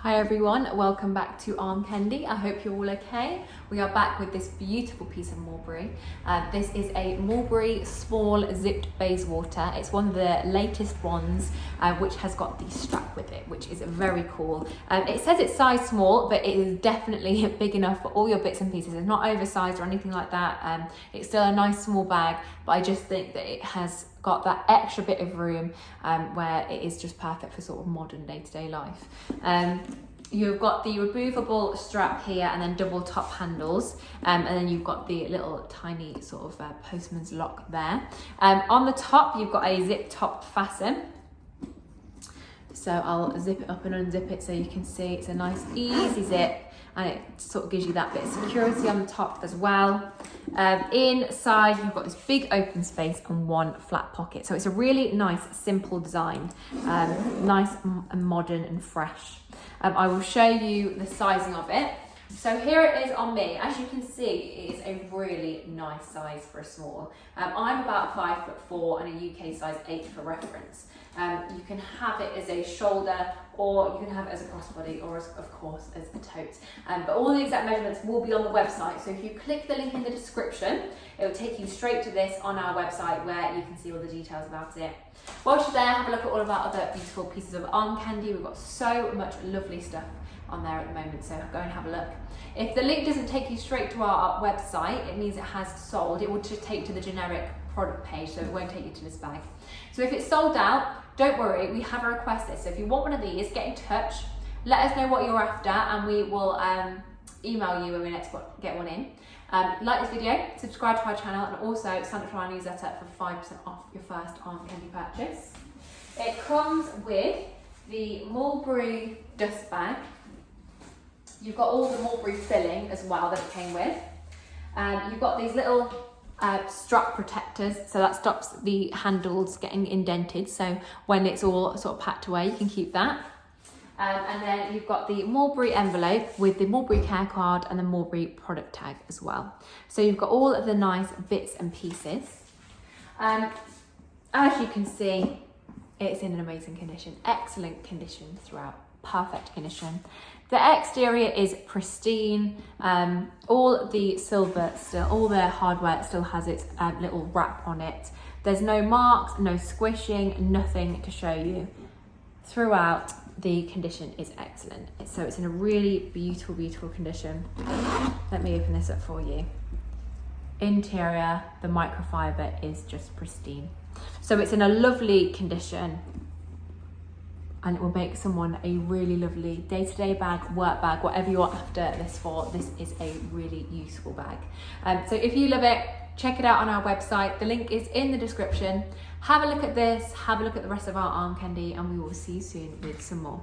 Hi everyone, welcome back to Armcandy. I hope you're all okay. We are back with this beautiful piece of Mulberry. This is a Mulberry small zipped Bayswater. It's one of the latest ones which has got the strap with it, which is very cool. It says it's size small, but it is definitely big enough for all your bits and pieces. It's not oversized or anything like that. It's still a nice small bag, but I just think that it has got that extra bit of room where it is just perfect for sort of modern day-to-day life. You've got the removable strap here and then double top handles, and then you've got the little tiny sort of postman's lock there. On the top you've got a zip top fasten, so I'll zip it up and unzip it so you can see it's a nice easy zip, and it sort of gives you that bit of security on the top as well. Inside you've got this big open space and one flat pocket, so it's a really nice simple design, nice and modern and fresh. I will show you the sizing of it. So here it is on me. As you can see, it is a really nice size for a small. I'm about 5'4" and a UK size 8 for reference. You can have it as a shoulder, or you can have it as a crossbody, or as, of course, as a tote. But all the exact measurements will be on the website. So if you click the link in the description, it will take you straight to this on our website where you can see all the details about it. Whilst you're there, have a look at all of our other beautiful pieces of Armcandy. We've got so much lovely stuff on there at the moment, so go and have a look. If the link doesn't take you straight to our website, it means it has sold. It will just take you to the generic product page, so it won't take you to this bag. So if it's sold out, don't worry, we have a request list. So if you want one of these, get in touch, let us know what you're after, and we will email you when we next get one in. Like this video, subscribe to our channel, and also sign up to our newsletter for 5% off your first Armcandy purchase. It comes with the Mulberry dust bag. You've got all the Mulberry filling as well that it came with. You've got these little strap protectors, so that stops the handles getting indented, so when it's all sort of packed away you can keep that. And then you've got the Mulberry envelope with the Mulberry care card and the Mulberry product tag as well. So you've got all of the nice bits and pieces. As you can see, it's in an amazing condition, excellent condition throughout, perfect condition. The exterior is pristine. All the silver still, all the hardware still has its little wrap on it. There's no marks, no squishing, nothing to show you. Throughout, the condition is excellent. So it's in a really beautiful, beautiful condition. Let me open this up for you. Interior, the microfiber is just pristine. So it's in a lovely condition, and it will make someone a really lovely day-to-day bag, work bag, whatever you're after this for. This is a really useful bag. So if you love it, check it out on our website. The link is in the description. Have a look at this, have a look at the rest of our Armcandy, and we will see you soon with some more.